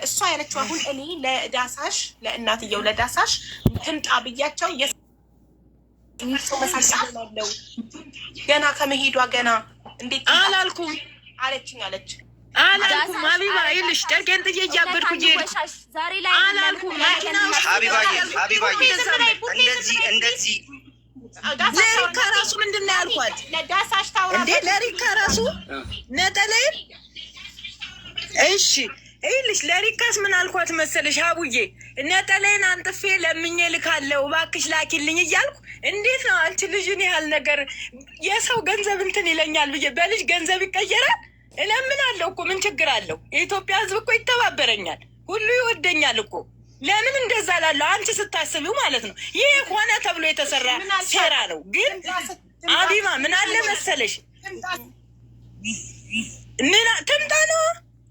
እሷ ያለችው አሁን እኔ ለዳሳሽ ለእናትየው ለዳሳሽ ትምጣ ብያቸው ሰው መሳሳለው ገና ከመሄዷ ገና እንዴት አላልኩም አለችኝ አላልኩም ሀቢባ ይልሽ ጨርቄን ጥዬ እያበድኩ ዛሬ ላይ አላልኩም ሀቢባዬ እንደዚህ ለሪካ ራሱ ምንድን ነው ያልኳት ለዳሳሽ ታውራ እንዴ ለሪካ ራሱ ነጠለኝ እሺ ይልሽ ለሪካስ ምን አልኳት መሰለሽ ሀቡዬ ነጠለኝ አንጥፌ ለምኜ ልካለው እባክሽ ላኪልኝ እያልኩ እንዴት ነው አንቺ ልጅን ያህል ነገር የሰው ገንዘብ እንትን ይለኛል ብዬ በልጅ ገንዘብ ይቀየራል እለምናለሁ እኮ ምን ችግር አለው የኢትዮጵያ ህዝብ እኮ ይተባበረኛል ሁሉ ይወደኛል እኮ ለምን እንደዛ ላለው አንቺ ስታስቢው ማለት ነው ይሄ ሆነ ተብሎ የተሰራ ሴራ ነው ግን ሀቢባ ምን አለ መሰለሽ ምን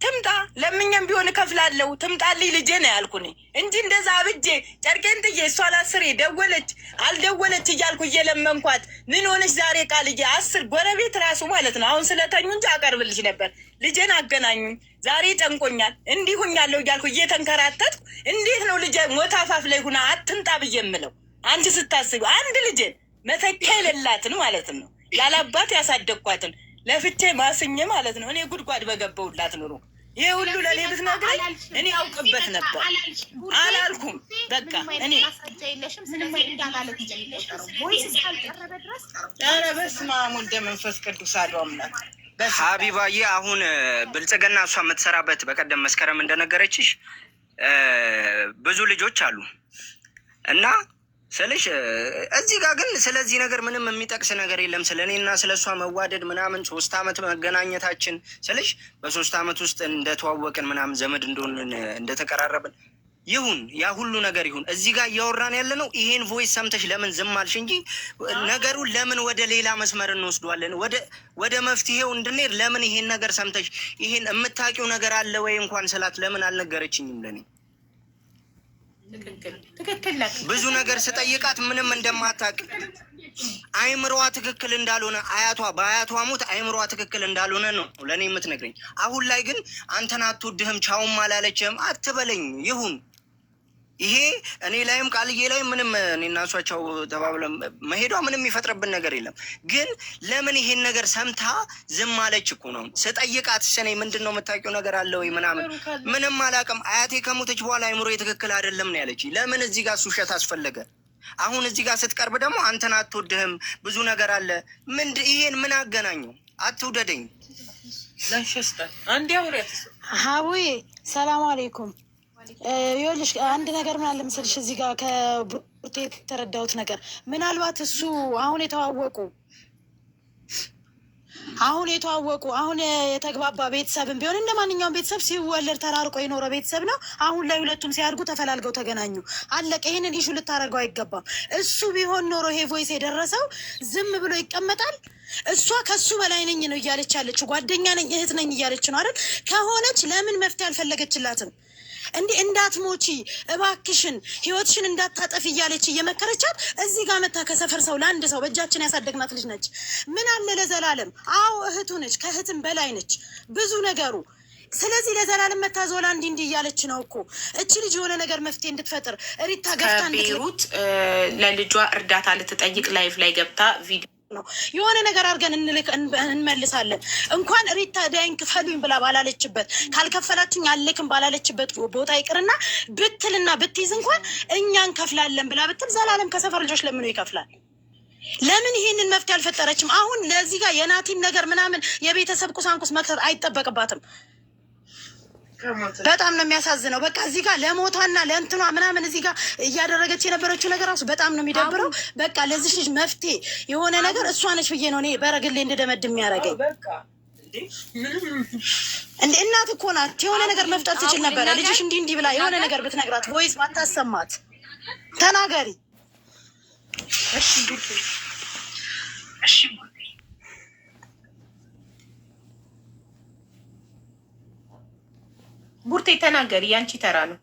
ትምጣ ለምኛም ቢሆን እከፍላለሁ ትምጣልኝ ልጄ ነው ያልኩኝ እንጂ እንደዛ አብጄ ጨርቄን ጥዬ እሷን አስሬ ደወለች አልደወለች እያልኩ እየለመንኳት ምን ሆነች ዛሬ ቃልዬ 10 ጎረቤት ራሱ ማለት ነው አሁን ስለተኙ እንጂ አቀርብልሽ ነበር ልጄን አገናኙኝ ዛሬ ጨንቆኛል እንዲሁኛለሁ እያልኩ እየተንከራተትኩ እንዴት ነው ልጄ ሞት አፋፍ ላይ ሁና አትምጣ ብዬ የምለው አንቺ ስታስቢ አንድ ልጄን መተኪያ የሌላትን ማለት ነው ያላባት ያሳደግኳትን ለፍቼ ማስኜ ማለት ነው እኔ ጉድጓድ በገባሁላት ኑሮ ይሄ ሁሉ ለኔ ብትነግረኝ እኔ አውቅበት ነበር አላልኩም በቃ እኔ ኧረ በስመ አብ ወወልድ ወመንፈስ ቅዱስ አሐዱ አምላክ ሀቢባዬ አሁን ብልጽግና እሷ የምትሰራበት በቀደም መስከረም እንደነገረችሽ ብዙ ልጆች አሉ እና ስልሽ እዚህ ጋር ግን ስለዚህ ነገር ምንም የሚጠቅስ ነገር የለም። ስለ እኔና ስለ እሷ መዋደድ ምናምን 3 ዓመት መገናኘታችን ስልሽ በ3 ዓመት ውስጥ እንደተዋወቅን ምናምን ዘመድ እንደሆንን እንደተቀራረብን ይሁን ያ ሁሉ ነገር ይሁን። እዚህ ጋር እያወራን ያለ ነው ይሄን ቮይስ ሰምተሽ ለምን ዝም አልሽ እንጂ ነገሩን ለምን ወደ ሌላ መስመር እንወስደዋለን? ወደ መፍትሄው እንድንሄድ ለምን ይሄን ነገር ሰምተሽ ይሄን የምታውቂው ነገር አለ ወይ እንኳን ስላት ለምን አልነገረችኝም ለኔ? ትክክል ብዙ ነገር ስጠይቃት ምንም እንደማታውቅ አይምሮዋ ትክክል እንዳልሆነ በአያቷ ሞት አይምሮዋ ትክክል እንዳልሆነ ነው ለእኔ የምትነግረኝ። አሁን ላይ ግን አንተን አትወድህም ቻውም አላለችህም አትበለኝ ይሁን ይሄ እኔ ላይም ቃልዬ ላይ ምንም እኔና እሷ ቻው ተባብለን መሄዷ ምንም የሚፈጥርብን ነገር የለም። ግን ለምን ይሄን ነገር ሰምታ ዝም አለች እኮ ነው ስጠይቃት እኔ ምንድን ነው የምታውቂው ነገር አለ ወይ ምናምን ምንም አላውቅም አያቴ ከሞተች በኋላ አይምሮ ትክክል አይደለም ነው ያለች። ለምን እዚህ ጋር ሱሸት አስፈለገ? አሁን እዚህ ጋር ስትቀርብ ደግሞ አንተን አትወድህም ብዙ ነገር አለ ይሄን ምን አገናኘው? አትውደደኝ ለሽስተ አንዴ አውሪያት ሀቡዬ ሰላም አለይኩም ይኸውልሽ አንድ ነገር ምን አለ መሰልሽ እዚህ ጋር ከቡርቴ የተረዳሁት ነገር ምናልባት እሱ አሁን የተዋወቁ አሁን የተግባባ ቤተሰብን ቢሆን እንደ ማንኛውም ቤተሰብ ሲወለድ ተራርቆ የኖረ ቤተሰብ ነው። አሁን ላይ ሁለቱም ሲያድጉ ተፈላልገው ተገናኙ አለቀ። ይህንን ኢሹ ልታደርገው አይገባም። እሱ ቢሆን ኖሮ ይሄ ቮይስ የደረሰው ዝም ብሎ ይቀመጣል? እሷ ከሱ በላይ ነኝ ነው እያለች ያለችው። ጓደኛ ነኝ እህት ነኝ እያለች ነው አይደል? ከሆነች ለምን መፍትሄ አልፈለገችላትም? እንዲህ እንዳትሞቺ እባክሽን ህይወትሽን እንዳታጠፊ እያለች እየመከረቻት እዚህ ጋር መታ ከሰፈር ሰው ለአንድ ሰው በእጃችን ያሳደግናት ልጅ ነች። ምን አለ ለዘላለም አዎ እህቱ ነች፣ ከእህትም በላይ ነች ብዙ ነገሩ። ስለዚህ ለዘላለም መታዘላ እንዲህ እያለች ነው እኮ እቺ ልጅ የሆነ ነገር መፍትሄ እንድትፈጥር ሪታ ገብታ ቤሩት ለልጇ እርዳታ ልትጠይቅ ላይፍ ላይ ገብታ ቪዲዮ ነው የሆነ ነገር አድርገን እንመልሳለን። እንኳን ሪታ ዳይን ክፈሉኝ ብላ ባላለችበት ካልከፈላችሁኝ አልክም ባላለችበት ቦታ ይቅርና ብትልና ብትይዝ እንኳን እኛ እንከፍላለን ብላ ብትል ዘላለም ከሰፈር ልጆች ለምን ይከፍላል? ለምን ይሄንን መፍትሄ አልፈጠረችም? አሁን ለዚህ ጋር የናቲን ነገር ምናምን የቤተሰብ ቁሳንቁስ መክተት አይጠበቅባትም። በጣም ነው የሚያሳዝነው። በቃ እዚህ ጋር ለሞቷና ለእንትኗ ምናምን እዚህ ጋር እያደረገች የነበረችው ነገር ራሱ በጣም ነው የሚደብረው። በቃ ለዚህ ልጅ መፍትሄ የሆነ ነገር እሷ ነች ብዬ ነው እኔ በረግሌ እንድደመድም የሚያደርገኝ። እንደ እናት እኮ ናት። የሆነ ነገር መፍጠር ትችል ነበረ። ልጅሽ እንዲህ ብላ የሆነ ነገር ብትነግራት ወይስ ማታሰማት? ተናገሪ እሺ ቡርቴ ተናገሪ፣ ያንቺ ተራ ነው።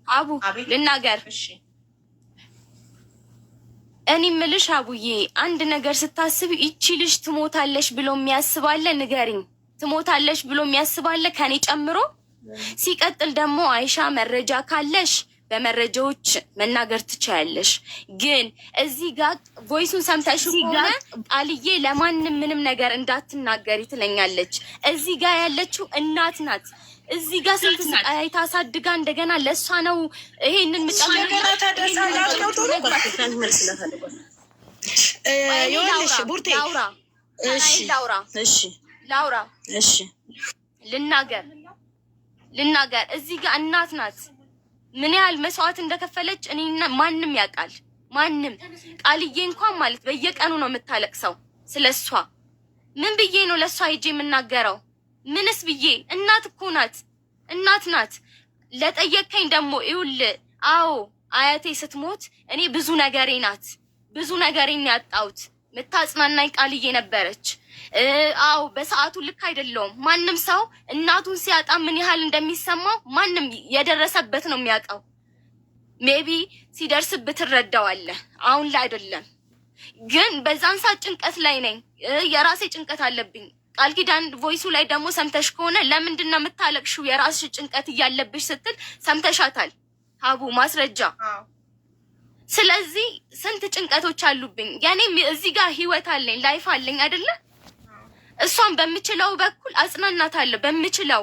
አቡ ልናገር። እሺ እኔ ምልሽ አቡዬ አንድ ነገር ስታስብ ይቺ ልጅ ትሞታለሽ ብሎ የሚያስባለ ንገሪኝ። ትሞታለሽ ብሎ የሚያስባለ ከኔ ጨምሮ። ሲቀጥል ደግሞ አይሻ መረጃ ካለሽ በመረጃዎች መናገር ትችያለሽ። ግን እዚህ ጋር ቮይሱን ሰምተሽ ከሆነ ቃልዬ ለማንም ምንም ነገር እንዳትናገሪ ትለኛለች። እዚህ ጋር ያለችው እናት ናት። እዚህ ጋር ስንት ስቃይ ታሳድጋ እንደገና ለሷ ነው ይሄንን ልናገር እዚህ ጋር እናት ናት። ምን ያህል መስዋዕት እንደከፈለች እኔና ማንም ያውቃል። ማንም ቃልዬ እንኳን ማለት በየቀኑ ነው የምታለቅሰው ስለሷ። ምን ብዬ ነው ለሷ ሂጄ የምናገረው? ምንስ ብዬ? እናት እኮ ናት፣ እናት ናት። ለጠየቀኝ ደግሞ ይኸውልህ፣ አዎ አያቴ ስትሞት እኔ ብዙ ነገሬ ናት፣ ብዙ ነገሬን ያጣሁት። ምታጽናናኝ ቃልዬ ነበረች። አዎ በሰዓቱ ልክ አይደለውም። ማንም ሰው እናቱን ሲያጣ ምን ያህል እንደሚሰማው ማንም የደረሰበት ነው የሚያውቀው። ሜቢ ሲደርስብህ ትረዳዋለህ። አሁን ላይ አይደለም። ግን በዛን ሰዓት ጭንቀት ላይ ነኝ። የራሴ ጭንቀት አለብኝ። ቃል ኪዳን ቮይሱ ላይ ደግሞ ሰምተሽ ከሆነ ለምንድን ነው የምታለቅሽው የራስሽ ጭንቀት እያለብሽ ስትል ሰምተሻታል። ሀቡ ማስረጃ። ስለዚህ ስንት ጭንቀቶች አሉብኝ። ያኔም እዚህ ጋር ህይወት አለኝ፣ ላይፍ አለኝ አይደለ? እሷን በምችለው በኩል አጽናናታለሁ በምችለው።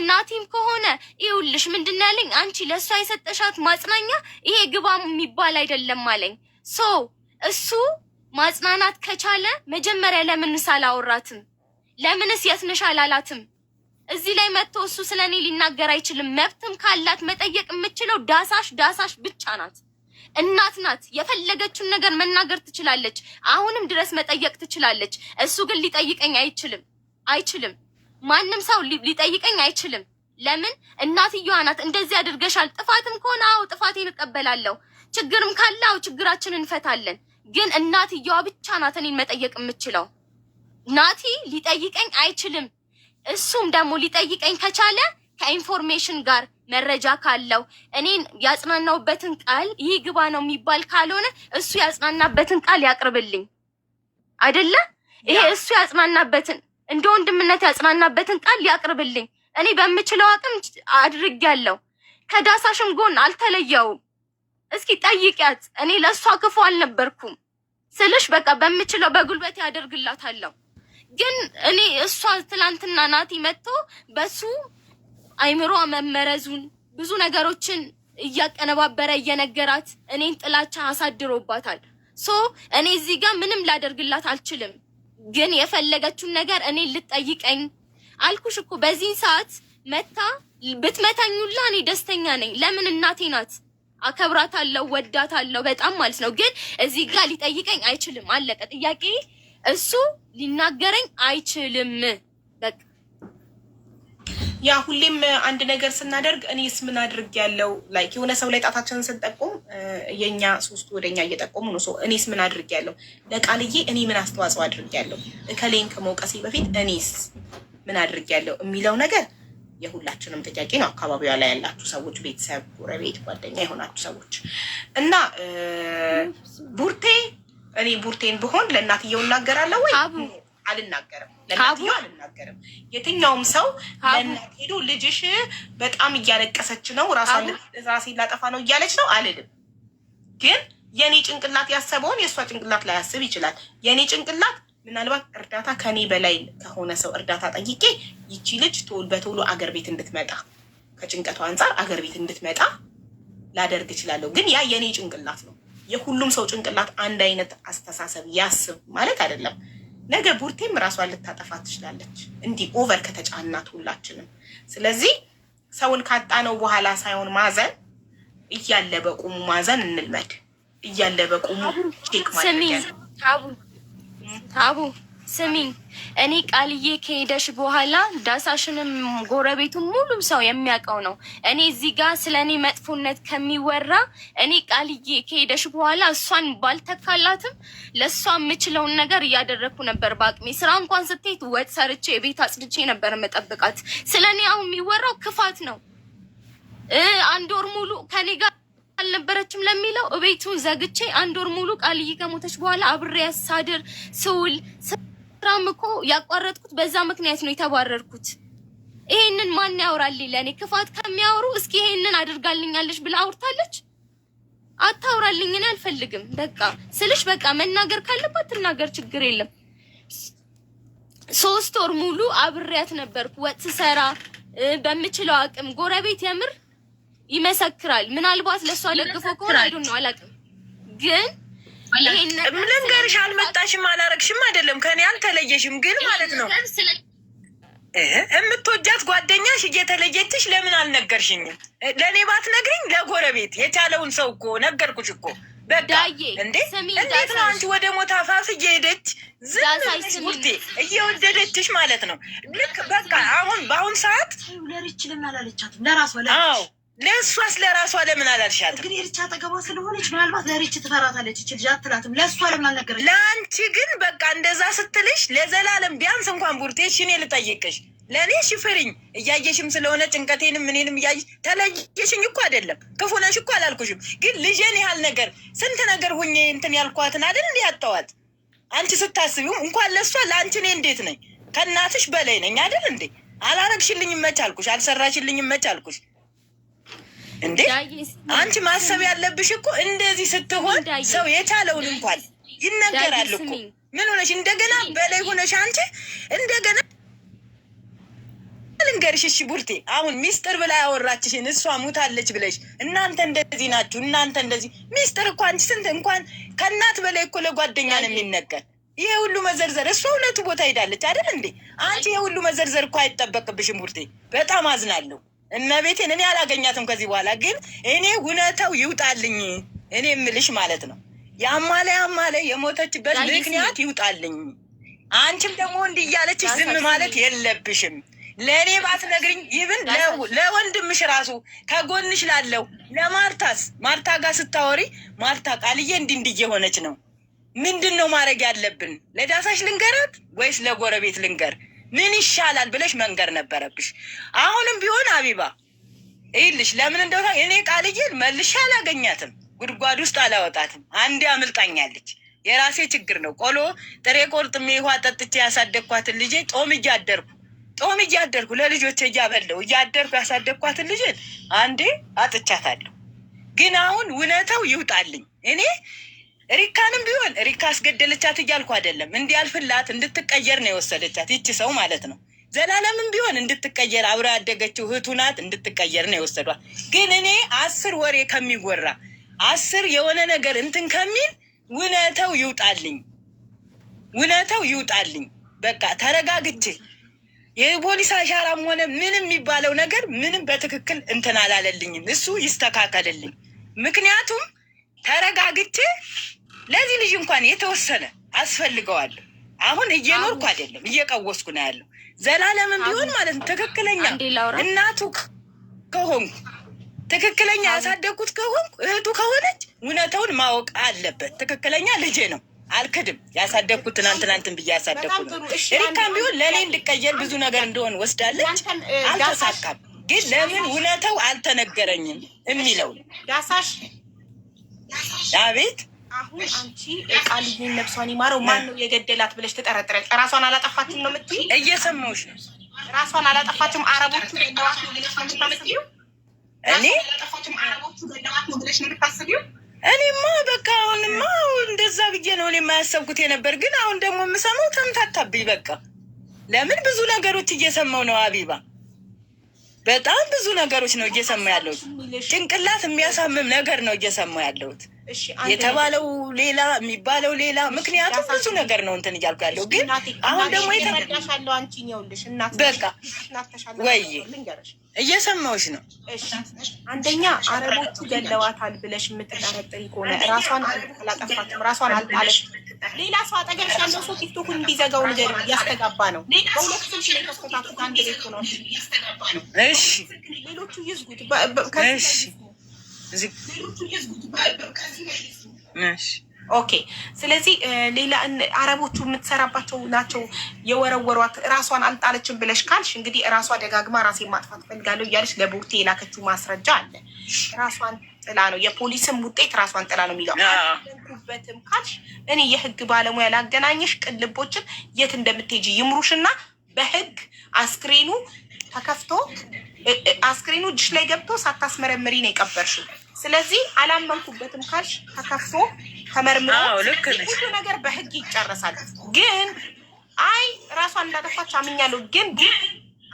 ናቲም ከሆነ ይኸውልሽ ምንድን ነው ያለኝ፣ አንቺ ለእሷ የሰጠሻት ማጽናኛ ይሄ ግባ የሚባል አይደለም አለኝ። ሶ እሱ ማጽናናት ከቻለ መጀመሪያ ለምንስ አላወራትም? ለምንስ የት ነሽ አላላትም? እዚህ ላይ መጥቶ እሱ ስለኔ ሊናገር አይችልም። መብትም ካላት መጠየቅ የምችለው ዳሳሽ ብቻ ናት። እናት ናት። የፈለገችውን ነገር መናገር ትችላለች። አሁንም ድረስ መጠየቅ ትችላለች። እሱ ግን ሊጠይቀኝ አይችልም። ማንም ሰው ሊጠይቀኝ አይችልም። ለምን? እናትየዋ ናት። እንደዚህ አድርገሻል። ጥፋትም ከሆነ አዎ ጥፋቴን እቀበላለሁ። ችግርም ካለ አዎ ችግራችንን እንፈታለን። ግን እናትየዋ ብቻ ናት እኔን መጠየቅ የምችለው። ናቲ ሊጠይቀኝ አይችልም። እሱም ደግሞ ሊጠይቀኝ ከቻለ ከኢንፎርሜሽን ጋር መረጃ ካለው እኔን ያጽናናውበትን ቃል ይህ ግባ ነው የሚባል ካልሆነ እሱ ያጽናናበትን ቃል ያቅርብልኝ አይደለ? ይሄ እሱ ያጽናናበትን እንደ ወንድምነት ያጽናናበትን ቃል ያቅርብልኝ። እኔ በምችለው አቅም አድርጌያለሁ። ከዳሳሽም ጎን አልተለየውም። እስኪ ጠይቂያት። እኔ ለእሷ ክፉ አልነበርኩም ስልሽ በቃ በምችለው በጉልበት ያደርግላታለሁ። ግን እኔ እሷ ትላንትና ናቲ መጥቶ በሱ አይምሮ መመረዙን ብዙ ነገሮችን እያቀነባበረ እየነገራት እኔን ጥላቻ አሳድሮባታል። ሶ እኔ እዚህ ጋር ምንም ላደርግላት አልችልም። ግን የፈለገችውን ነገር እኔ ልጠይቀኝ አልኩሽ እኮ። በዚህ ሰዓት መታ ብትመታኙላ እኔ ደስተኛ ነኝ። ለምን? እናቴ ናት፣ አከብራታለሁ፣ ወዳታለሁ በጣም ማለት ነው። ግን እዚህ ጋር ሊጠይቀኝ አይችልም። አለቀ ጥያቄ። እሱ ሊናገረኝ አይችልም። በቃ ያ ሁሌም አንድ ነገር ስናደርግ እኔስ ምን አድርግ ያለው ላይክ የሆነ ሰው ላይ ጣታችንን ስንጠቁም የኛ ሶስቱ ወደኛ እየጠቆሙ ነው። እኔስ ምን አድርግ ያለው ለቃልዬ እኔ ምን አስተዋጽኦ አድርግ ያለው እከሌን ከመውቀሴ በፊት እኔስ ምን አድርግ ያለው የሚለው ነገር የሁላችንም ጥያቄ ነው። አካባቢዋ ላይ ያላችሁ ሰዎች፣ ቤተሰብ፣ ጎረቤት፣ ጓደኛ የሆናችሁ ሰዎች እና ቡርቴ እኔ ቡርቴን ብሆን ለእናትየው እናገራለሁ ወይ? አልናገርም። ለእናትየው አልናገርም። የትኛውም ሰው ለእናት ሄዶ ልጅሽ በጣም እያለቀሰች ነው ራሴን ላጠፋ ነው እያለች ነው አልልም። ግን የኔ ጭንቅላት ያሰበውን የእሷ ጭንቅላት ላያስብ ይችላል። የኔ ጭንቅላት ምናልባት እርዳታ ከኔ በላይ ከሆነ ሰው እርዳታ ጠይቄ ይቺ ልጅ በቶሎ አገር ቤት እንድትመጣ ከጭንቀቷ አንጻር አገር ቤት እንድትመጣ ላደርግ እችላለሁ። ግን ያ የኔ ጭንቅላት ነው። የሁሉም ሰው ጭንቅላት አንድ አይነት አስተሳሰብ ያስብ ማለት አይደለም። ነገ ቡርቴም ራሷን ልታጠፋ ትችላለች፣ እንዲህ ኦቨር ከተጫናት ሁላችንም። ስለዚህ ሰውን ካጣነው በኋላ ሳይሆን ማዘን፣ እያለ በቁሙ ማዘን እንልመድ። እያለ በቁሙ ቼክ ማለት አቡ ስሚኝ፣ እኔ ቃልዬ ከሄደሽ በኋላ ዳሳሽንም ጎረቤቱን ሙሉም ሰው የሚያውቀው ነው። እኔ እዚህ ጋር ስለ እኔ መጥፎነት ከሚወራ እኔ ቃልዬ ከሄደሽ በኋላ እሷን ባልተካላትም ለእሷ የምችለውን ነገር እያደረግኩ ነበር። በአቅሜ ስራ እንኳን ስትሄድ ወጥ ሰርቼ የቤት አጽድቼ ነበር መጠብቃት። ስለ እኔ አሁን የሚወራው ክፋት ነው። አንድ ወር ሙሉ ከኔ ጋር አልነበረችም ለሚለው እቤቱን ዘግቼ አንድ ወር ሙሉ ቃልዬ ከሞተች በኋላ አብሬ ያሳድር ስውል ፕሮግራም እኮ ያቋረጥኩት በዛ ምክንያት ነው የተባረርኩት። ይሄንን ማን ያወራልኝ ለኔ? ክፋት ከሚያወሩ እስኪ ይሄንን አድርጋልኛለች ብላ አውርታለች? አታውራልኝ፣ እኔ አልፈልግም። በቃ ስልሽ በቃ መናገር ካለባት ትናገር፣ ችግር የለም። 3 ወር ሙሉ አብሬያት ነበርኩ ወጥ ሰራ በምችለው አቅም። ጎረቤት የምር ይመሰክራል። ምናልባት ለሷ ደግፎ ከሆነ አይዶ ነው አላውቅም፣ ግን ምንም ገርሽ አልመጣሽም አላረግሽም አይደለም ከኔ አልተለየሽም፣ ግን ማለት ነው እምትወጃት ጓደኛሽ እየተለየችሽ ለምን አልነገርሽኝም? ለእኔ ባትነግሪኝ ለጎረቤት የቻለውን ሰው እኮ ነገርኩሽ እኮ። በቃ እንዴ እንዴት ነው አንቺ ወደ ሞት አፋፍ እየሄደች ዝም ጉዴ እየወደደችሽ ማለት ነው። ልክ በቃ አሁን በአሁን ሰዓት ለሪች ለምን አላለቻትም? ለራሷ አዎ ለእሷስ ለራሷ ለምን አላልሻትም? ግን የሪች አጠገቧ ስለሆነች ምናልባት ለሪች ትፈራታለች። እች ልጅ አትላትም። ለእሷ ለምን አልነገረችም? ለአንቺ ግን በቃ እንደዛ ስትልሽ ለዘላለም ቢያንስ እንኳን ቡርቴሽ እኔ ልጠይቅሽ ለእኔ ሽፍርኝ እያየሽም ስለሆነ ጭንቀቴንም እኔንም እያየሽ ተለየሽኝ እኮ አይደለም ክፉ ነሽ እኮ አላልኩሽም። ግን ልጄን ያህል ነገር ስንት ነገር ሁኜ እንትን ያልኳትን አይደል እንዲህ ያጣዋት አንቺ ስታስቢው እንኳን ለእሷ ለአንቺ እኔ እንዴት ነኝ? ከእናትሽ በላይ ነኝ አይደል እንዴ? አላረግሽልኝም መች አልኩሽ? አልሰራሽልኝም መች አልኩሽ? እንዴ አንቺ ማሰብ ያለብሽ እኮ እንደዚህ ስትሆን ሰው የቻለውን እንኳን ይነገራል እኮ። ምን ሆነሽ እንደገና በላይ ሆነሽ አንቺ እንደገና ልንገርሽ። እሺ ቡርቴ አሁን ሚስጥር ብላ ያወራችሽን እሷ ሙታለች ብለሽ እናንተ እንደዚህ ናችሁ እናንተ እንደዚህ ሚስጥር እኮ አንቺ ስንት እንኳን ከእናት በላይ እኮ ለጓደኛ ነው የሚነገር። ይሄ ሁሉ መዘርዘር እሷ ሁለቱ ቦታ ሄዳለች አይደል እንዴ? አንቺ ይሄ ሁሉ መዘርዘር እኮ አይጠበቅብሽም ቡርቴ። በጣም አዝናለሁ። እመቤቴን እኔ አላገኛትም ከዚህ በኋላ ግን እኔ እውነታው ይውጣልኝ። እኔ የምልሽ ማለት ነው ያማለ የሞተችበት ምክንያት ይውጣልኝ። አንቺም ደግሞ እንዲህ እያለችሽ ዝም ማለት የለብሽም። ለእኔ ባትነግሪኝ ይብን ለወንድምሽ ራሱ ከጎንሽ ላለው ለማርታስ ማርታ ጋር ስታወሪ ማርታ ቃልዬ እንዲህ እየሆነች ነው፣ ምንድን ነው ማድረግ ያለብን? ለዳሳሽ ልንገራት ወይስ ለጎረቤት ልንገር? ምን ይሻላል ብለሽ መንገር ነበረብሽ። አሁንም ቢሆን አቢባ ይልሽ ለምን እንደሆነ እኔ ቃልዬን መልሼ አላገኛትም፣ ጉድጓድ ውስጥ አላወጣትም። አንዴ አምልጣኛለች። የራሴ ችግር ነው። ቆሎ ጥሬ ቆርጥሜ ውሃ ጠጥቼ ያሳደግኳትን ልጄ ጦም እያደርኩ ለልጆቼ እያበለው እያደርኩ ያሳደግኳትን ልጄን አንዴ አጥቻታለሁ። ግን አሁን እውነታው ይውጣልኝ። እኔ ሪካንም ቢሆን ሪካ አስገደለቻት እያልኩ አይደለም። እንዲያልፍላት እንድትቀየር ነው የወሰደቻት ይቺ ሰው ማለት ነው። ዘላለምም ቢሆን እንድትቀየር አብራ ያደገችው እህቱ ናት፣ እንድትቀየር ነው የወሰዷት። ግን እኔ 10 ወሬ ከሚወራ 10 የሆነ ነገር እንትን ከሚል እውነታው ይውጣልኝ። በቃ ተረጋግቼ የፖሊስ አሻራም ሆነ ምንም የሚባለው ነገር ምንም በትክክል እንትን አላለልኝም። እሱ ይስተካከልልኝ። ምክንያቱም ተረጋግቼ ለዚህ ልጅ እንኳን የተወሰነ አስፈልገዋለሁ። አሁን እየኖርኩ አይደለም እየቀወስኩ ነው ያለው። ዘላለምም ቢሆን ማለት ነው ትክክለኛ እናቱ ከሆንኩ ትክክለኛ ያሳደግኩት ከሆንኩ እህቱ ከሆነች እውነታውን ማወቅ አለበት። ትክክለኛ ልጄ ነው አልክድም። ያሳደግኩት ትናንትን ብዬ ያሳደግኩት ሪካም ቢሆን ለእኔ እንድቀየር ብዙ ነገር እንደሆን ወስዳለች። አልተሳካም። ግን ለምን እውነታው አልተነገረኝም የሚለው ዳሳሽ አቤት አሁን አንቺ ቃልዬን ነብሷን ይማረው ማን ነው የገደላት ብለሽ ትጠረጥረሽ? ራሷን አላጠፋችም ነው የምትይ? እየሰማሁሽ ነው። ራሷን አላጠፋችም አረቦቹ ገለዋት ነው ብለሽ ነው የምታስቢው? እኔ አላጠፋችም አረቦቹ ገለዋት ነው ብለሽ ነው የምታስቢው? እኔማ በቃ አሁንማ እንደዛ ብዬ ነው እኔ የማያሰብኩት የነበር። ግን አሁን ደግሞ የምሰማው ተምታታብኝ። በቃ ለምን ብዙ ነገሮች እየሰማው ነው አቢባ፣ በጣም ብዙ ነገሮች ነው እየሰማ ያለሁት። ጭንቅላት የሚያሳምም ነገር ነው እየሰማ ያለሁት። የተባለው ሌላ የሚባለው ሌላ። ምክንያቱም ብዙ ነገር ነው እንትን እያልኩ ያለው። ግን አሁን ደግሞ የተረዳሻለሁ አንቺን ይኸውልሽ እናት በቃ ወይ እየሰማሁሽ ነው። አንደኛ አረቦቹ ገለዋታል ብለሽ የምትጠረጥሪ ከሆነ ራሷን አላጠፋችም፣ ራሷን አልጣለች። ሌላ ሰው አጠገብሽ ያለው ሰው ቲክቶኩን እንዲዘጋው ነገር እያስተጋባ ነው። በሁለት ስልሽ ላይ ተስኮታቱት አንድ ቤት ሆነ። እሺ ሌሎቹ ይዝጉት። ኦኬ። ስለዚህ ሌላ አረቦቹ የምትሰራባቸው ናቸው የወረወሯት። ራሷን አልጣለችም ብለሽ ካልሽ እንግዲህ ራሷ ደጋግማ ራሴን ማጥፋት ፈልጋለሁ እያለች ለቡርቴ የላከችው ማስረጃ አለ። ራሷን ጥላ ነው፣ የፖሊስም ውጤት ራሷን ጥላ ነው የሚለው። አላመንኩበትም ካልሽ እኔ የህግ ባለሙያ ላገናኘሽ፣ ቅልቦችን የት እንደምትሄጂ ይምሩሽና በህግ አስክሬኑ ተከፍቶ አስክሬኑ እጅሽ ላይ ገብቶ ሳታስመረምሪ ነው የቀበርሽው። ስለዚህ አላመንኩበትም ካልሽ ተከፍቶ ተመርምሮ ሁሉ ነገር በህግ ይጨረሳል። ግን አይ ራሷን እንዳጠፋች አምኛለሁ ግን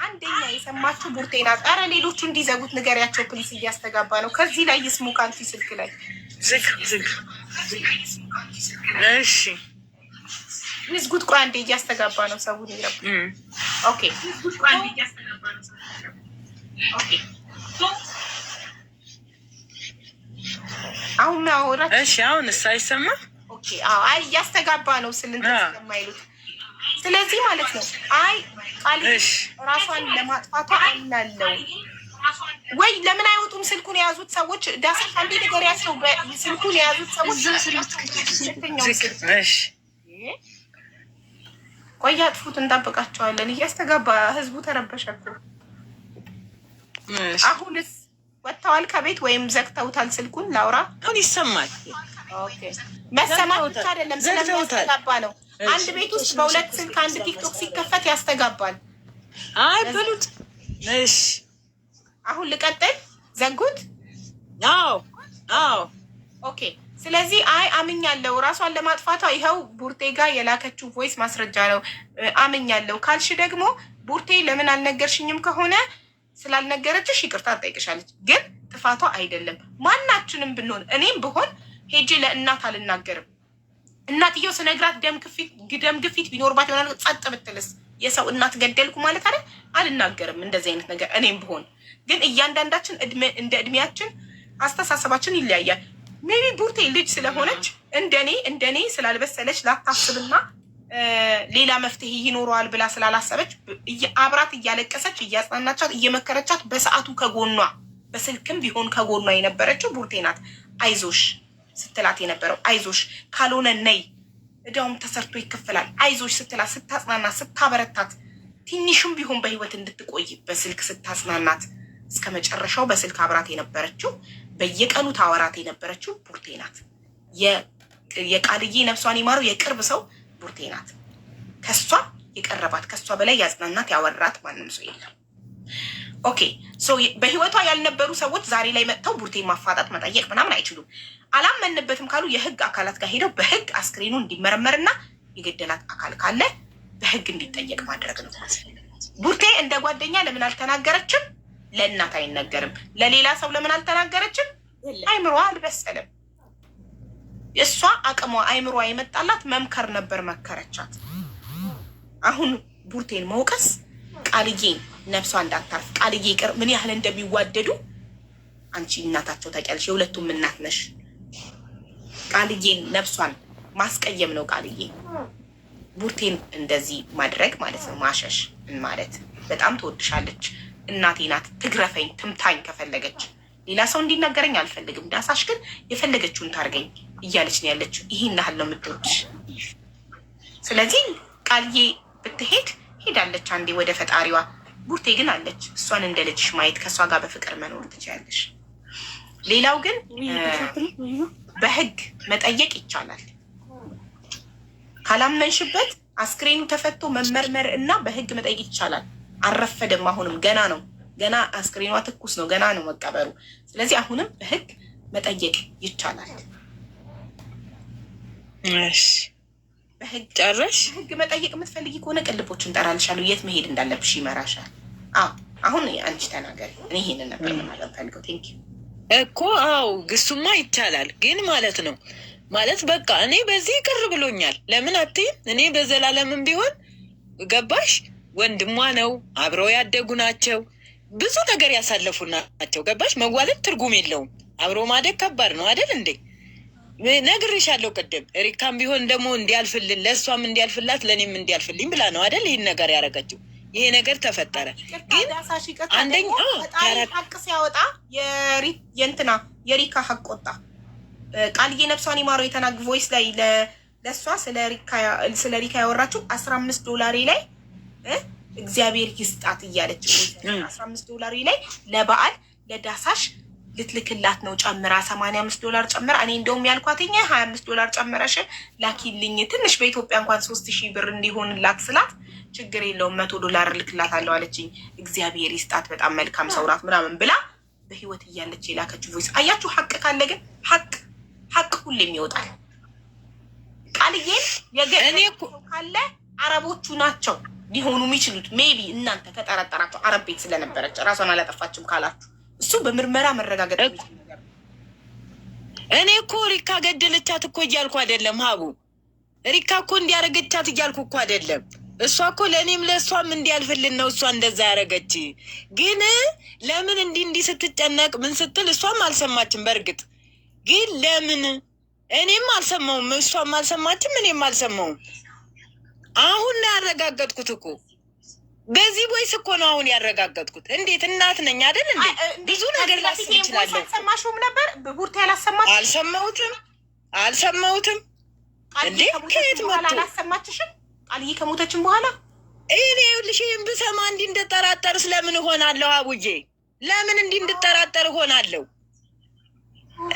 አንደኛ የሰማችሁ ቡርቴ ናት። ኧረ ሌሎቹ እንዲዘጉት ንገሪያቸው ፕሊስ፣ እያስተጋባ ነው። ከዚህ ላይ ይስሙ ከአንቺ ስልክ ላይ ዝግ። እሺ ይዝጉት። ቆይ አንዴ እያስተጋባ ነው ሰውን ይረብ። ኦኬ አሁን ማውራ እሺ፣ አሁን ሳይሰማ ኦኬ። አይ እያስተጋባ ነው ስልንት ስለማይሉት። ስለዚህ ማለት ነው አይ ቃል ራሷን ለማጥፋቷ አምናለው ወይ ለምን አይወጡም? ስልኩን የያዙት ሰዎች ዳሰሽ አንዴ ነገር ያቸው ስልኩን የያዙት ሰዎች እሺ፣ ቆይ አጥፉት፣ እንጠብቃቸዋለን። እያስተጋባ ህዝቡ ተረበሸኩ። አሁንስ ወጥተዋል ከቤት ወይም ዘግተውታል ስልኩን? ላውራ አሁን ይሰማል። ኦኬ መሰማት ብቻ አይደለም ስለሚያስተጋባ ነው። አንድ ቤት ውስጥ በሁለት ስልክ አንድ ቲክቶክ ሲከፈት ያስተጋባል። አይ በሉት። እሺ አሁን ልቀጥል። ዘጉት? አዎ ኦኬ። ስለዚህ አይ አምኛለሁ ራሷን ለማጥፋቷ ይኸው ቡርቴ ጋር የላከችው ቮይስ ማስረጃ ነው አምኛለሁ ካልሽ ደግሞ ቡርቴ ለምን አልነገርሽኝም ከሆነ ስላልነገረችሽ ይቅርታ ትጠይቅሻለች። ግን ጥፋቷ አይደለም። ማናችንም ብንሆን እኔም ብሆን ሄጄ ለእናት አልናገርም። እናትየው ስነግራት ደም ግፊት ቢኖርባት የሆነ ጸጥ ብትልስ የሰው እናት ገደልኩ ማለት አይደል? አልናገርም እንደዚህ አይነት ነገር እኔም ብሆን። ግን እያንዳንዳችን እንደ እድሜያችን አስተሳሰባችን ይለያያል። ሜቢ ቡርቴ ልጅ ስለሆነች እንደኔ ስላልበሰለች ላታስብና ሌላ መፍትሄ ይኖረዋል ብላ ስላላሰበች አብራት እያለቀሰች እያጽናናቻት እየመከረቻት በሰዓቱ ከጎኗ በስልክም ቢሆን ከጎኗ የነበረችው ቡርቴ ናት። አይዞሽ ስትላት የነበረው አይዞሽ ካልሆነ ነይ እዳውም ተሰርቶ ይከፈላል አይዞሽ ስትላት ስታጽናናት ስታበረታት ትንሽም ቢሆን በህይወት እንድትቆይ በስልክ ስታጽናናት እስከ መጨረሻው በስልክ አብራት የነበረችው በየቀኑ ታወራት የነበረችው ቡርቴ ናት። የቃልዬ ነፍሷን ይማረው የቅርብ ሰው ቡርቴ ናት። ከሷ የቀረባት ከሷ በላይ ያጽናናት ያወራት ማንም ሰው የለም። ኦኬ ሶ በህይወቷ ያልነበሩ ሰዎች ዛሬ ላይ መጥተው ቡርቴ ማፋጣት መጠየቅ ምናምን አይችሉም። አላመንበትም ካሉ የህግ አካላት ጋር ሄደው በህግ አስክሬኑ እንዲመረመርና የገደላት አካል ካለ በህግ እንዲጠየቅ ማድረግ ነው። ቡርቴ እንደ ጓደኛ ለምን አልተናገረችም? ለእናት አይነገርም። ለሌላ ሰው ለምን አልተናገረችም? አይምሯ አልበሰለም። እሷ አቅሟ አይምሯ የመጣላት መምከር ነበር፣ መከረቻት። አሁን ቡርቴን መውቀስ ቃልዬን ነፍሷ እንዳታርፍ ቃልዬ ቅር ምን ያህል እንደሚዋደዱ አንቺ እናታቸው ታውቂያለሽ። የሁለቱም እናት ነሽ። ቃልዬን ነፍሷን ማስቀየም ነው። ቃልዬ ቡርቴን እንደዚህ ማድረግ ማለት ነው ማሸሽ ማለት። በጣም ትወድሻለች፣ እናቴ ናት። ትግረፈኝ ትምታኝ ከፈለገች ሌላ ሰው እንዲናገረኝ አልፈልግም። ዳሳሽ ግን የፈለገችውን ታርገኝ እያለች ነው ያለችው። ይህን ያህል ነው የምትወድሽ። ስለዚህ ቃልዬ ብትሄድ ሄዳለች አንዴ ወደ ፈጣሪዋ። ቡርቴ ግን አለች። እሷን እንደ ልጅሽ ማየት ከእሷ ጋር በፍቅር መኖር ትችላለሽ። ሌላው ግን በህግ መጠየቅ ይቻላል። ካላመንሽበት አስክሬኑ ተፈቶ መመርመር እና በህግ መጠየቅ ይቻላል። አልረፈደም። አሁንም ገና ነው። ገና አስክሬኗ ትኩስ ነው። ገና ነው መቀበሩ። ስለዚህ አሁንም በህግ መጠየቅ ይቻላል። በህግ ጨረሽ? በህግ መጠየቅ የምትፈልጊ ከሆነ ቅልቦች እንጠራልሻለሁ። የት መሄድ እንዳለብሽ ይመራሻል። አሁን አንቺ ተናገሪ። እኔ ይሄንን ነበር ማለት ፈልገው። ቴንክ ዩ እኮ አው ግሱማ ይቻላል። ግን ማለት ነው ማለት በቃ እኔ በዚህ ቅር ብሎኛል። ለምን አትይም? እኔ በዘላለምም ቢሆን ገባሽ ወንድሟ ነው። አብረው ያደጉ ናቸው። ብዙ ነገር ያሳለፉ ናቸው። ገባሽ? መዋለድ ትርጉም የለውም። አብሮ ማደግ ከባድ ነው አይደል እንዴ? ነግሬሻለሁ ቅድም። ሪካም ቢሆን ደግሞ እንዲያልፍልን ለእሷም እንዲያልፍላት ለእኔም እንዲያልፍልኝ ብላ ነው አይደል ይህን ነገር ያደረገችው። ይሄ ነገር ተፈጠረ። ግን አንደኛ ሀቅ ሲያወጣ የእንትና የሪካ ሀቅ ወጣ። ቃልዬ ነፍሷን ይማረው የተናግ ቮይስ ላይ ለእሷ ስለ ሪካ ያወራችው $15 ላይ እግዚአብሔር ይስጣት እያለች $15 ላይ ለበዓል ለዳሳሽ ልትልክላት ነው ጨምራ $85 ጨምራ። እኔ እንደውም ያልኳትኛ $25 ጨምረሽ ላኪልኝ ትንሽ በኢትዮጵያ እንኳን 3000 ብር እንዲሆንላት ስላት ችግር የለውም $100 ልክላታለሁ አለችኝ። እግዚአብሔር ይስጣት በጣም መልካም ሰው ናት ምናምን ብላ በህይወት እያለች የላከችው ቮይስ አያችሁ። ሀቅ ካለ ግን ሀቅ ሁሌም ይወጣል። ቃልዬን የገኔ ካለ አረቦቹ ናቸው ሊሆኑ የሚችሉት። ሜቢ እናንተ ከጠረጠራቸው አረብ ቤት ስለነበረች ራሷን አላጠፋችም ካላችሁ እሱ በምርመራ መረጋገጥ የሚችል ነገር ነው። እኔ እኮ ሪካ ገደለቻት እኮ እያልኩ አይደለም ሀቡ። ሪካ እኮ እንዲያረገቻት እያልኩ እኮ አይደለም። እሷ እኮ ለእኔም ለእሷም እንዲያልፍልን ነው እሷ እንደዛ ያደረገች። ግን ለምን እንዲህ ስትጨነቅ ምን ስትል እሷም አልሰማችም። በእርግጥ ግን ለምን እኔም አልሰማውም፣ እሷም አልሰማችም፣ እኔም አልሰማውም። አሁን ነው ያረጋገጥኩት እኮ በዚህ ወይስ እኮ ነው አሁን ያረጋገጥኩት። እንዴት እናት ነኝ አይደል እንዴ? ብዙ ነገር ላስብ ይችላል። አልሰማሽውም ነበር ቡርቴ? አልሰማሁትም እንዴ? ከየት መጥቶ አላሰማችሽም? ቃልዬ ከሞተችን በኋላ እኔ ይኸውልሽ ይህን ብሰማ እንዲህ እንድጠራጠር ስለምን እሆናለሁ? አቡዬ ለምን እንዲህ እንድጠራጠር እሆናለሁ?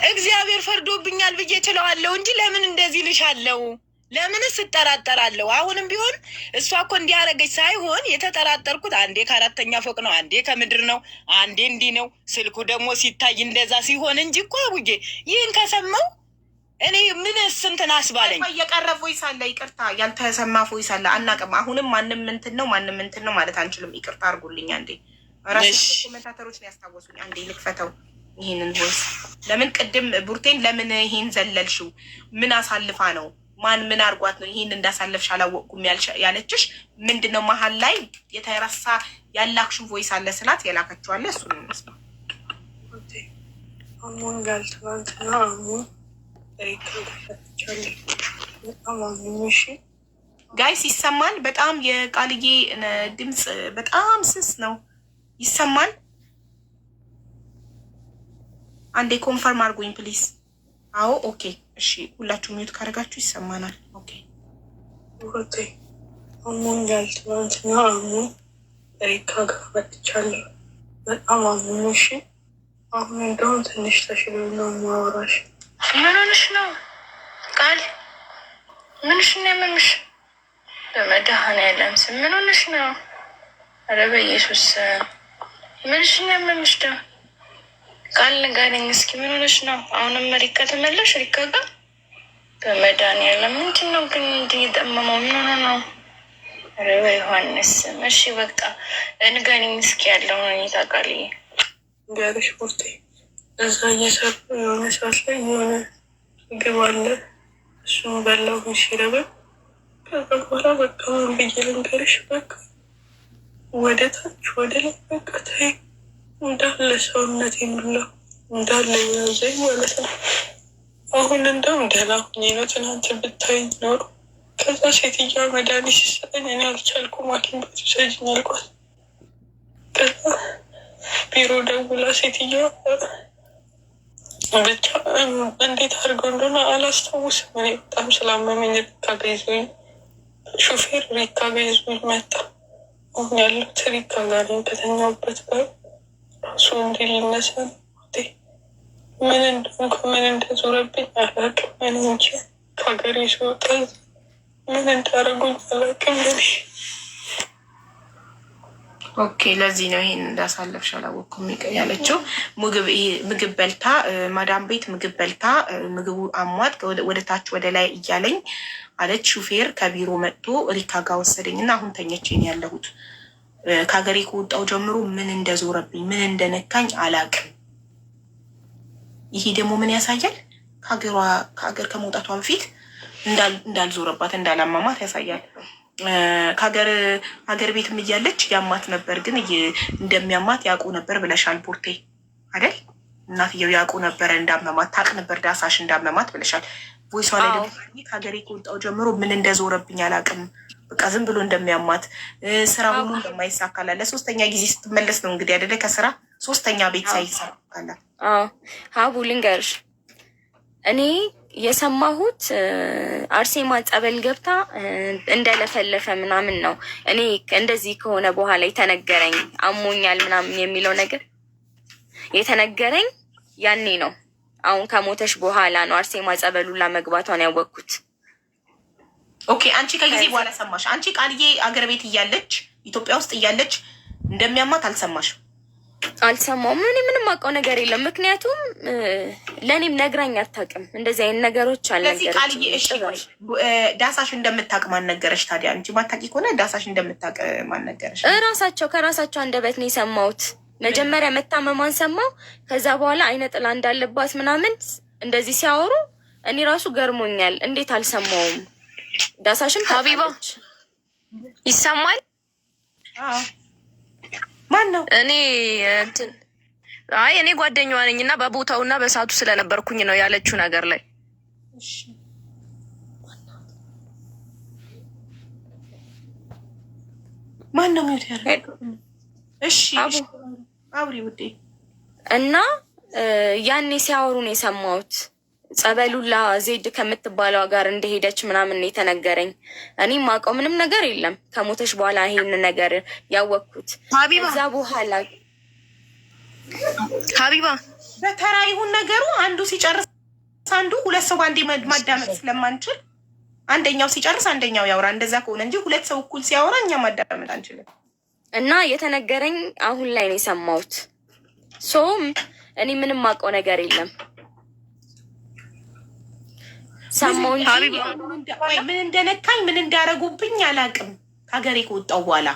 እግዚአብሔር ፈርዶብኛል ብዬ ችለዋለሁ እንጂ ለምን እንደዚህ ልሻለሁ? ለምንስ እጠራጠራለሁ? አሁንም ቢሆን እሷ እኮ እንዲያረገች ሳይሆን የተጠራጠርኩት አንዴ ከአራተኛ ፎቅ ነው፣ አንዴ ከምድር ነው፣ አንዴ እንዲህ ነው። ስልኩ ደግሞ ሲታይ እንደዛ ሲሆን እንጂ እኮ አቡዬ ይህን ከሰማው እኔ ምን ስንትን አስባለኝ። የቀረ ቮይስ አለ፣ ይቅርታ ያልተሰማ ቮይስ አለ፣ አናውቅም። አሁንም ማንም እንትን ነው ማለት አንችልም። ይቅርታ አድርጉልኝ። አንዴ ራሱ ኮሜንታተሮች ነው ያስታወሱኝ። አንዴ ልክፈተው ይሄንን ቮይስ። ለምን ቅድም ቡርቴን ለምን ይሄን ዘለልሽው? ምን አሳልፋ ነው? ማን ምን አርጓት ነው ይሄን እንዳሳለፍሽ አላወቅኩም ያለችሽ? ምንድነው መሀል ላይ የተረሳ ያላክሽው ቮይስ አለ ስላት የላከችው አለ። እሱ ነው መስማት አሞን ጋልተባንትና አሞን ጋይስ ይሰማል። በጣም የቃልዬ ድምፅ በጣም ስስ ነው። ይሰማል? አንዴ ኮንፈርም አድርጉኝ ፕሊዝ። አዎ ኦኬ እሺ፣ ሁላችሁ ሚዩት ካደረጋችሁ ይሰማናል። ኦኬ ወቴ አሞን ጋልተባንትና አሞን ሪካ ጋር መጥቻለሁ። በጣም አሞን። እሺ አሁን እንደውም ትንሽ ተሽሎኝ ነው የማወራሽ። ምን ሆነሽ ነው ቃል? ምንሽ ነው ያመምሽ? በመድኃኔዓለም ስም ምን ሆነሽ ነው? ኧረ በኢየሱስ ምንሽ ነው ያመምሽ? ቃል ንገሪኝ እስኪ ምን ሆነሽ ነው? አሁንም ሪካ ተመለሽ? ሪካ ጋር በመድኃኔዓለም ምንድን ነው ግን እንዲህ የጠመመው? ምን ሆነ ነው? ኧረ በዮሐንስ ስም እሺ በቃ ንገሪኝ እስኪ ያለው ሁኔታ ቃልዬ። ንገርሽ ቡርቴ እዛ እየሰሩ የሆነ ሰዓት ላይ የሆነ ምግብ አለ፣ እሱም በላው ሲረበብ። ከዛ በኋላ በቃ ምን ብዬ ልንገርሽ፣ በቃ ወደ ታች ወደ ላይ በቃ ታይ እንዳለ ሰውነት ሙላ እንዳለ ያዘኝ ማለት ነው። አሁን እንደውም ደህና ሁኜ ነው። ትናንት ብታይ ኖሮ ከዛ ሴትዮዋ መድኃኒት ሲሰጠኝ እኔ አልቻልኩም፣ ሐኪም ቤት ውሰጂኝ አልኳት። ከዛ ቢሮ ደውላ ሴትዮዋ ብቻ እንዴት አድርገው እንደሆነ አላስታውስም። እኔ በጣም ስላመመኝ ሪካ ጋ ይዞኝ ሹፌር ሪካ ጋ ይዞኝ መጣ። አሁን ያለሁት ሪካ ጋር ነኝ። ከተኛሁበት ጋር ራሱ እንዲህ ሊነሳ ነው። ምን እንደሆንኩ ምን እንደዞረብኝ አላውቅም። እኔ እንጂ ከሀገሬ ስወጣ ምን እንዳደረጉኝ አላውቅም። ኦኬ ለዚህ ነው ይሄን እንዳሳለፍሽ አላወቅኩም ያለችው። ምግብ በልታ ማዳም ቤት ምግብ በልታ ምግቡ አሟት ወደ ታች ወደ ላይ እያለኝ አለች። ሹፌር ከቢሮ መጥቶ ሪካ ጋር ወሰደኝ እና አሁን ተኘቼ ነው ያለሁት። ከሀገሬ ከወጣሁ ጀምሮ ምን እንደዞረብኝ ምን እንደነካኝ አላውቅም። ይሄ ደግሞ ምን ያሳያል? ከሀገር ከመውጣቷ በፊት እንዳልዞረባት እንዳላማማት ያሳያል። ከሀገር ቤትም እያለች ያማት ነበር፣ ግን እንደሚያማት ያውቁ ነበር ብለሻል ቡርቴ አይደል? እናትየው ያውቁ ነበረ እንዳመማት ታውቅ ነበር ዳሳሽ እንዳመማት ብለሻል። ቮይሷ ላይ ደግሞ ከሀገሬ ከወጣሁ ጀምሮ ምን እንደዞረብኝ አላውቅም፣ በቃ ዝም ብሎ እንደሚያማት ስራ ሁሉ እንደማይሳካላት ለሶስተኛ ጊዜ ስትመለስ ነው እንግዲህ አይደለ? ከስራ ሶስተኛ ቤት ሳይሳካላት። ሀቡ ልንገርሽ፣ እኔ የሰማሁት አርሴማ ጸበል ገብታ እንደለፈለፈ ምናምን ነው። እኔ እንደዚህ ከሆነ በኋላ የተነገረኝ አሞኛል ምናምን የሚለው ነገር የተነገረኝ ያኔ ነው አሁን ከሞተሽ በኋላ ነው አርሴማ ጸበሉላ መግባቷን ያወቅኩት። ኦኬ አንቺ ከጊዜ በኋላ ሰማሽ? አንቺ ቃልዬ አገር ቤት እያለች ኢትዮጵያ ውስጥ እያለች እንደሚያማት አልሰማሽ? አልሰማውም። እኔ ምንም አውቀው ነገር የለም። ምክንያቱም ለእኔም ነግራኝ አታውቅም። እንደዚህ አይነት ነገሮች አልነገረችም። ቃልዬ እሺ ዳሳሽ እንደምታውቅ ማን ነገረሽ ታዲያ? አንቺ ማታውቂ ከሆነ ዳሳሽ እንደምታውቅ ማን ነገረሽ? ከራሳቸው አንደበት ነው የሰማሁት። መጀመሪያ መታመሟን ሰማው። ከዛ በኋላ አይነ ጥላ እንዳለባት ምናምን እንደዚህ ሲያወሩ እኔ ራሱ ገርሞኛል። እንዴት አልሰማውም? ዳሳሽም ሀቢባ ይሰማል? ማን ነው? እኔ እንትን እኔ ጓደኛዋ ነኝ እና በቦታውና በሰዓቱ ስለነበርኩኝ ነው ያለችው ነገር ላይ። ማን ነው ሚውት ያደረገው? እሺ አውሪ ውዴ። እና ያኔ ሲያወሩ ነው የሰማሁት። ጸበሉላ ዜድ ከምትባለው ጋር እንደሄደች ምናምን ነው የተነገረኝ። እኔ ማውቀው ምንም ነገር የለም። ከሞተች በኋላ ይሄን ነገር ያወቅኩት። ከዛ በኋላ ሀቢባ በተራ ይሁን ነገሩ። አንዱ ሲጨርስ አንዱ ሁለት ሰው አንዴ ማዳመጥ ስለማንችል አንደኛው ሲጨርስ አንደኛው ያውራ። እንደዛ ከሆነ እንጂ ሁለት ሰው እኩል ሲያወራ እኛ ማዳመጥ አንችልም። እና የተነገረኝ አሁን ላይ ነው የሰማሁት። ሶም እኔ ምንም ማውቀው ነገር የለም። ሰማሁ እንጂ ምን እንደነካኝ ምን እንዳረጉብኝ አላውቅም። ከሀገሬ ከወጣሁ በኋላ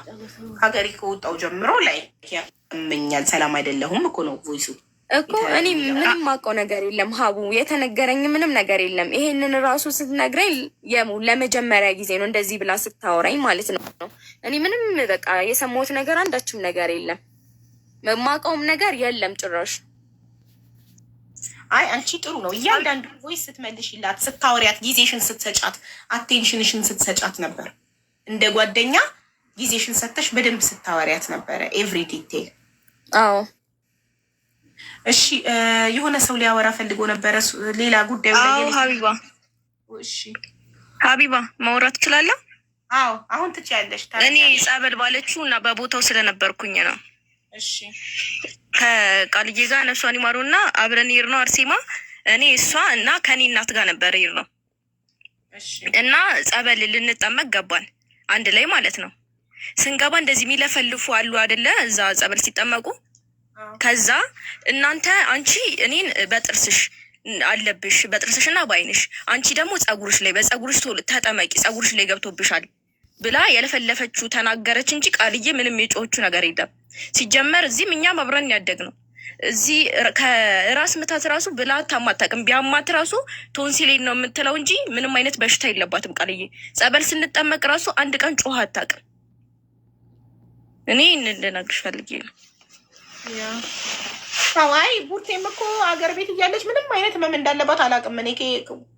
ከሀገሬ ከወጣሁ ጀምሮ ላይ ያመኛል። ሰላም አይደለሁም እኮ ነው ቮይሱ እኮ። እኔ ምንም ማውቀው ነገር የለም ሀቡ፣ የተነገረኝ ምንም ነገር የለም። ይሄንን ራሱ ስትነግረኝ ለመጀመሪያ ጊዜ ነው እንደዚህ ብላ ስታወራኝ ማለት ነው። እኔ ምንም በቃ የሰማሁት ነገር አንዳችም ነገር የለም። የማውቀውም ነገር የለም ጭራሽ። አይ አንቺ ጥሩ ነው። እያንዳንዱ ቮይስ ስትመልሽላት፣ ስታወሪያት፣ ጊዜሽን ስትሰጫት፣ አቴንሽንሽን ስትሰጫት ነበር። እንደ ጓደኛ ጊዜሽን ሰተሽ በደንብ ስታወሪያት ነበረ ኤቭሪ ዲቴል። አዎ እሺ የሆነ ሰው ሊያወራ ፈልጎ ነበረ ሌላ ጉዳዩ ላይ። ሀቢባ እሺ ሀቢባ ማውራት ትችላለህ? አዎ አሁን ትችያለሽ። እኔ ጸበል ባለችው እና በቦታው ስለነበርኩኝ ነው። እሺ ከቃልዬ ጋር ነፍሷን ይማሩና አብረን ይር ነው አርሴማ፣ እኔ እሷ እና ከኔ እናት ጋር ነበር ይር ነው እና ጸበል ልንጠመቅ ገባን አንድ ላይ ማለት ነው። ስንገባ እንደዚህ የሚለፈልፉ አሉ አይደለ? እዛ ጸበል ሲጠመቁ። ከዛ እናንተ አንቺ እኔን በጥርስሽ አለብሽ በጥርስሽ እና በአይንሽ፣ አንቺ ደግሞ ጸጉርሽ ላይ በጸጉርሽ ተጠመቂ ጸጉርሽ ላይ ገብቶብሻል ብላ የለፈለፈችው ተናገረች እንጂ ቃልዬ ምንም የጮቹ ነገር የለም። ሲጀመር እዚህም እኛም አብረን ያደግ ነው። እዚህ ከራስ ምታት ራሱ ብላ ታማታቅም። ቢያማት ራሱ ቶንሲሌን ነው የምትለው እንጂ ምንም አይነት በሽታ የለባትም ቃልዬ። ጸበል ስንጠመቅ ራሱ አንድ ቀን ጮህ አታውቅም። እኔ እንድነግርሽ ፈልጌ ነው። አይ ቡርቴም እኮ አገር ቤት እያለች ምንም አይነት ህመም እንዳለባት አላውቅም። እኔ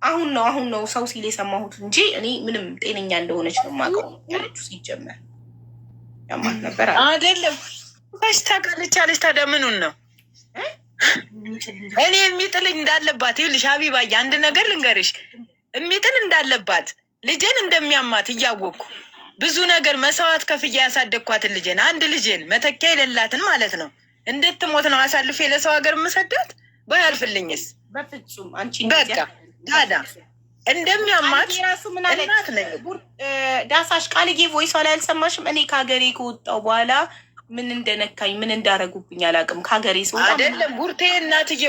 አሁን ነው ሰው ሲል የሰማሁት እንጂ እኔ ምንም ጤነኛ እንደሆነች ነው የማውቀው ያለችው። ሲጀመር ያማት ነበር አይደለም በሽታ ካለች ያለች ታዲያ ምኑን ነው? እኔ የሚጥልኝ እንዳለባት ይኸውልሽ ሀቢባዬ፣ አንድ ነገር ልንገርሽ፣ የሚጥል እንዳለባት ልጄን እንደሚያማት እያወቅኩ ብዙ ነገር መስዋዕት ከፍዬ ያሳደግኳትን ልጄን አንድ ልጄን መተኪያ የሌላትን ማለት ነው እንድትሞት ነው አሳልፌ ለሰው ሀገር የምሰዳት? ባያልፍልኝስ? በፍጹም አንቺ በቃ ታዲያ እንደሚያማት እናት ነኝ። ዳሳሽ ቃልዬ ቮይሷ ላይ አልሰማሽም? እኔ ከሀገሬ ከወጣሁ በኋላ ምን እንደነካኝ ምን እንዳረጉብኝ አላውቅም። ከሀገሬ ሰው አይደለም ቡርቴ እናትዬ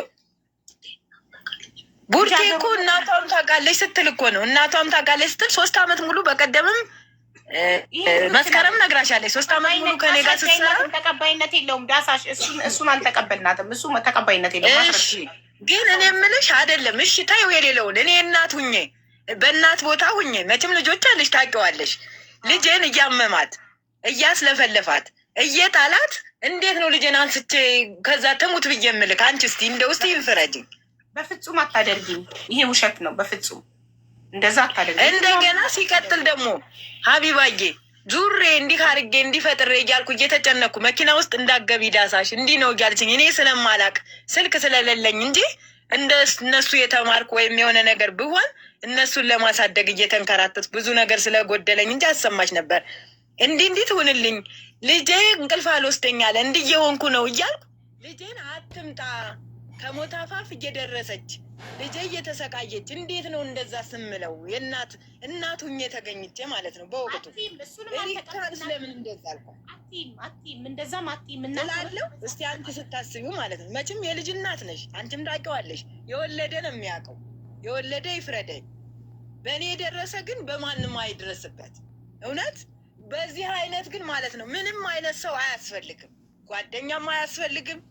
ቡርቴ እኮ እናቷም ታውቃለች ስትል እኮ ነው። እናቷም ታውቃለች ስትል 3 ዓመት ሙሉ በቀደምም መስከረም ነግራሻለች። 3 ዓመት ሙሉ ከኔ ጋር ስትሰራ ተቀባይነት የለውም። ዳሳሽ እሱን አልተቀበልናትም። እሱ ተቀባይነት የለውም። እሺ ግን እኔ የምልሽ አይደለም። እሺ ታየው የሌለውን እኔ እናት ሁኜ በእናት ቦታ ሁኜ መቼም ልጆች አለሽ ታውቂዋለሽ። ልጄን እያመማት እያስለፈለፋት እየጣላት እንዴት ነው ልጄን አንስቼ ከዛ ትሙት ብዬ የምልክ? አንቺ እስቲ እንደ ውስጥ ይንፍረጅኝ። በፍጹም አታደርጊም። ይሄ ውሸት ነው። በፍጹም እንደዛ አታደርጊ። እንደገና ሲቀጥል ደግሞ ሀቢባዬ ዙሬ እንዲህ አድርጌ እንዲፈጥሬ እያልኩ እየተጨነኩ መኪና ውስጥ እንዳገቢ ዳሳሽ እንዲህ ነው እያልችኝ እኔ ስለማላቅ ስልክ ስለሌለኝ እንጂ እንደ እነሱ የተማርኩ ወይም የሆነ ነገር ብሆን እነሱን ለማሳደግ እየተንከራተት ብዙ ነገር ስለጎደለኝ እንጂ አሰማች ነበር። እንዲህ ትሁንልኝ ልጄ እንቅልፍ አልወስደኛለ እንዲህ የሆንኩ ነው እያልኩ ልጄን አትምጣ ከሞት አፋፍ እየደረሰች ልጄ እየተሰቃየች እንዴት ነው እንደዛ ስምለው? እናቱኝ የተገኝቼ ማለት ነው በወቅቱ ሪካን ስለምን እንደዛ አልኳ እንደዛም እላለሁ። እስቲ አንቺ ስታስቢው ማለት ነው መቼም የልጅ እናት ነሽ፣ አንቺም ታውቂዋለሽ። የወለደ ነው የሚያውቀው፣ የወለደ ይፍረደኝ። በእኔ የደረሰ ግን በማንም አይድረስበት። እውነት በዚህ አይነት ግን ማለት ነው ምንም አይነት ሰው አያስፈልግም፣ ጓደኛም አያስፈልግም።